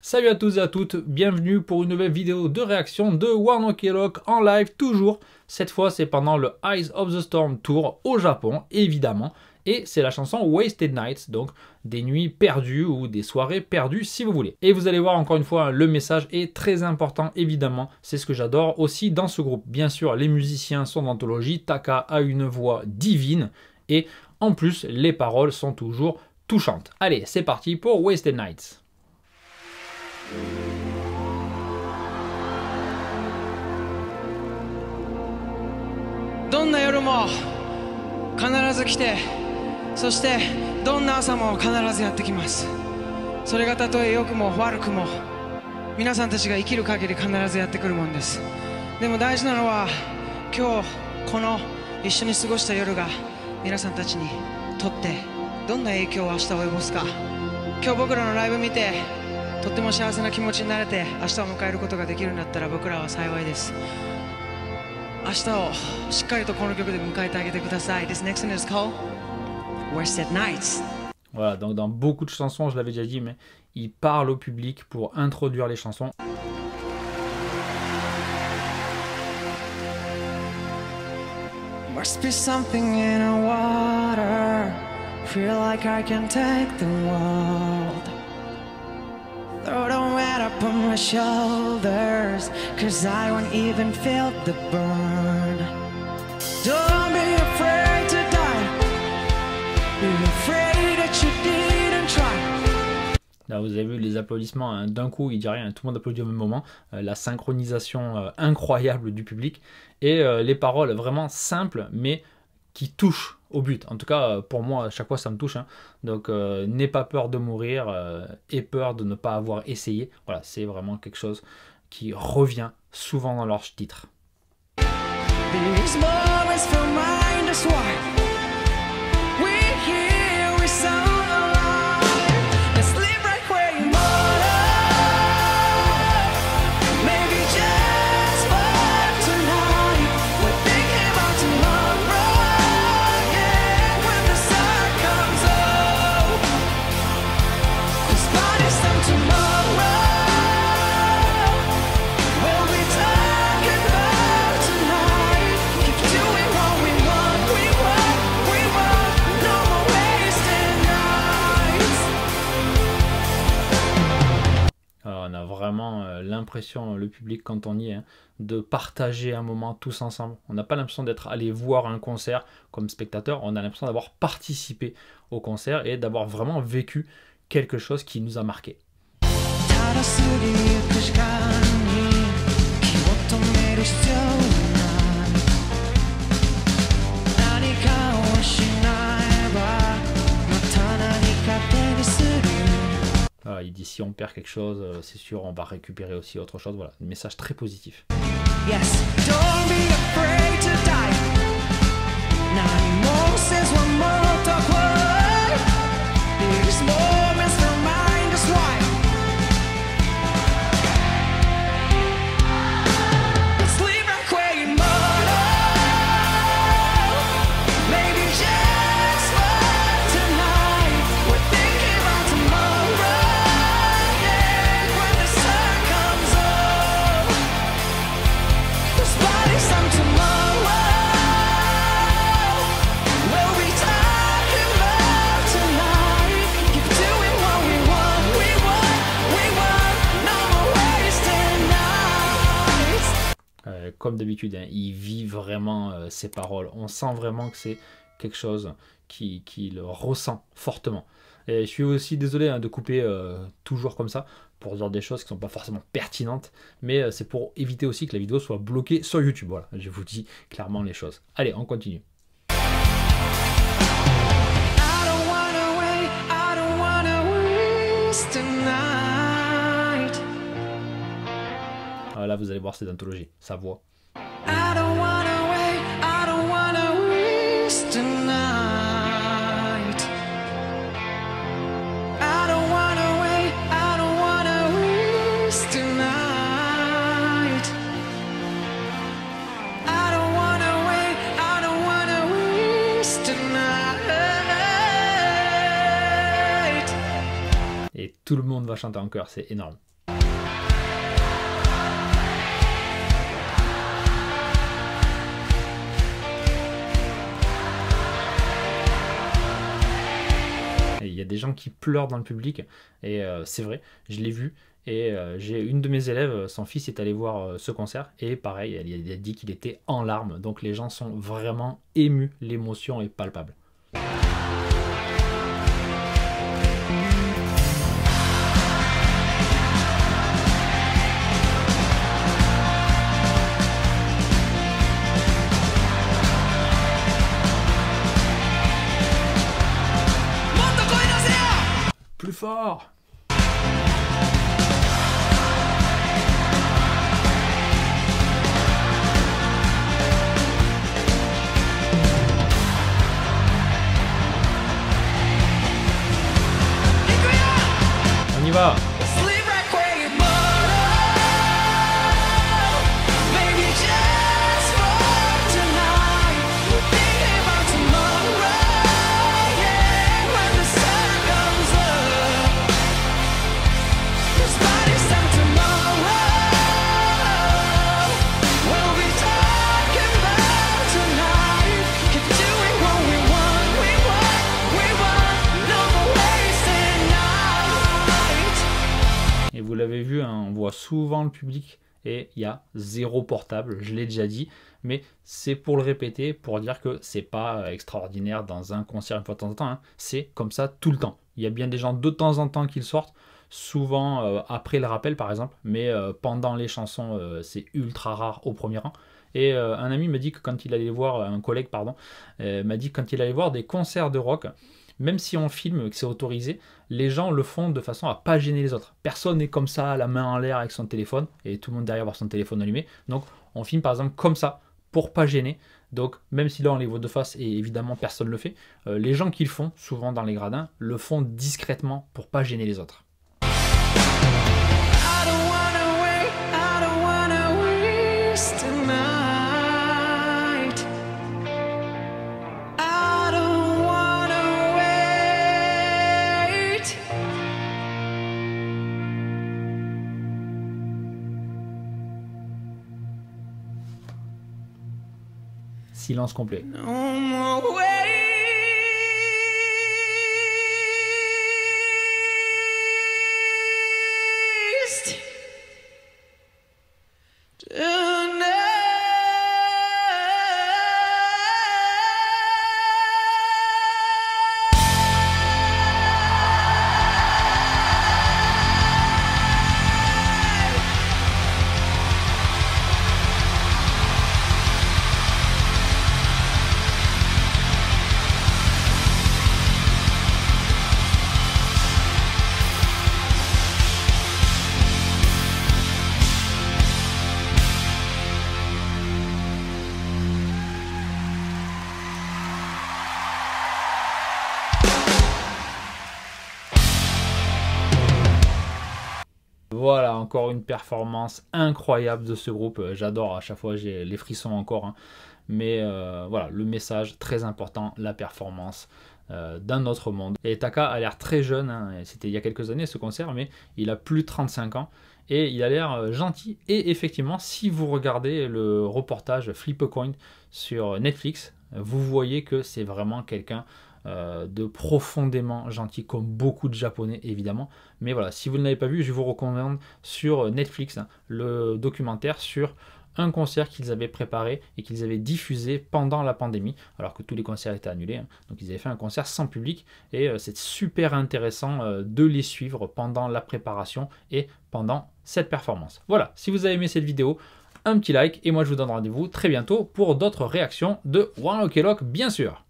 Salut à tous et à toutes, bienvenue pour une nouvelle vidéo de réaction de One Ok Rock en live toujours. Cette fois c'est pendant le Eyes of the Storm Tour au Japon évidemment. Et c'est la chanson Wasted Nights, donc des nuits perdues ou des soirées perdues si vous voulez. Et vous allez voir encore une fois, le message est très important évidemment. C'est ce que j'adore aussi dans ce groupe. Bien sûr les musiciens sont d'anthologie, Taka a une voix divine et en plus les paroles sont toujours touchantes. Allez c'est parti pour Wasted Nights. どんな夜も必ず来て、そしてどんな朝も必ずやってきます。それがたとえ良くも悪くも皆さんたちが生きる限り必ずやってくるもんです。でも大事なのは今日この一緒に過ごした夜が皆さんたちにとってどんな影響を明日及ぼすか。今日僕らのライブ見てとっても幸せな気持ちになれて明日を迎えることができるんだったら僕らは幸いです。明日をしっかりとこの曲で迎えてあげてください。This next one is called Wasted Nights. Voilà, donc dans beaucoup de chansons, je l'avais déjà dit, mais il parle au public pour introduire les chansons. Must be something in the water. Feel like I can take the world. Throw the weight up on my shoulders, 'cause I won't even feel the burn. Don't be afraid to die. Be afraid that you didn't try. Là, vous avez vu les applaudissements, hein, d'un coup, il dit rien, tout le monde applaudit au même moment. La synchronisation incroyable du public. Et les paroles vraiment simples, mais qui touchent au but. En tout cas, pour moi, à chaque fois, ça me touche. Hein. Donc, n'aie pas peur de mourir, aie peur de ne pas avoir essayé. Voilà, c'est vraiment quelque chose qui revient souvent dans leurs titres. These moments feel mine, that's why we're here, we sound alive. Let's live right where you are. Maybe just for tonight. We're thinking about tomorrow, yeah, when the sun comes up. 'Cause by this time tomorrow we'll be talking about tonight. Keep doing what we want, we want, we want. No more wasted nights. Alors, on a vraiment l'impression, le public, quand on y est, hein, de partager un moment tous ensemble. On n'a pas l'impression d'être allé voir un concert comme spectateur, on a l'impression d'avoir participé au concert et d'avoir vraiment vécu quelque chose qui nous a marqué. ただ過ぎゆく時間に気を止める必要はない何かをしないばまた何か手にする Voilà, il dit si on perd quelque chose, c'est sûr, on va récupérer aussi autre chose. Voilà, un message très positif. Yes, don't be afraid to die 何もせずはもっと来い These moments feel mine, that's why Let's leave right where you are. Maybe just for tonight. We're thinking about tomorrow, yeah, when the sun comes up. 'Cause by this time tomorrow we'll be talking about tonight. Keep doing what we want, we want, we want. No more wasted nights. Comme d'habitude, hein, il vit vraiment ses paroles. On sent vraiment que c'est quelque chose qu'il ressent fortement. Et je suis aussi désolé hein, de couper toujours comme ça pour dire des choses qui ne sont pas forcément pertinentes, mais c'est pour éviter aussi que la vidéo soit bloquée sur YouTube. Voilà, je vous dis clairement les choses. Allez, on continue. I don't wanna wait, I don't wanna waste tonight. Ah, là, vous allez voir, c'est d'anthologie, sa voix. I don't wanna wait, I don't wanna waste tonight. I don't wanna wait, I don't wanna waste tonight. I don't wanna wait, I don't wanna waste tonight. Et tout le monde va chanter en chœur, c'est énorme. Il y a des gens qui pleurent dans le public et c'est vrai, je l'ai vu. Et j'ai une de mes élèves, son fils est allé voir ce concert et pareil, elle a dit qu'il était en larmes. Donc les gens sont vraiment émus, l'émotion est palpable. Plus fort! On y va! Et vous l'avez vu, hein, on voit souvent le public et il y a 0 portable, je l'ai déjà dit, mais c'est pour le répéter, pour dire que c'est pas extraordinaire dans un concert une fois de temps en temps, hein. C'est comme ça tout le temps. Il y a bien des gens de temps en temps qui le sortent, souvent après le rappel par exemple, mais pendant les chansons c'est ultra rare au premier rang. Et un ami m'a dit que quand il allait voir, un collègue pardon, m'a dit que quand il allait voir des concerts de rock, même si on filme, que c'est autorisé, les gens le font de façon à pas gêner les autres. Personne n'est comme ça, la main en l'air avec son téléphone, et tout le monde derrière avoir son téléphone allumé. Donc on filme par exemple comme ça, pour pas gêner. Donc même si là on les voit de face, et évidemment personne ne le fait, les gens qui le font, souvent dans les gradins, le font discrètement pour pas gêner les autres. Silence complet. No more waste. Voilà, encore une performance incroyable de ce groupe. J'adore, à chaque fois j'ai les frissons encore. Hein. Mais voilà, le message très important, la performance d'un autre monde. Et Taka a l'air très jeune, hein. C'était il y a quelques années ce concert, mais il a plus de 35 ans. Et il a l'air gentil. Et effectivement, si vous regardez le reportage Flip a Coin sur Netflix, vous voyez que c'est vraiment quelqu'un de profondément gentil, comme beaucoup de Japonais évidemment. Mais voilà, si vous ne l'avez pas vu, je vous recommande sur Netflix hein, le documentaire sur un concert qu'ils avaient préparé et qu'ils avaient diffusé pendant la pandémie, alors que tous les concerts étaient annulés. Hein. Donc ils avaient fait un concert sans public et c'est super intéressant de les suivre pendant la préparation et pendant cette performance. Voilà, si vous avez aimé cette vidéo, un petit like et moi je vous donne rendez-vous très bientôt pour d'autres réactions de One Ok Rock bien sûr.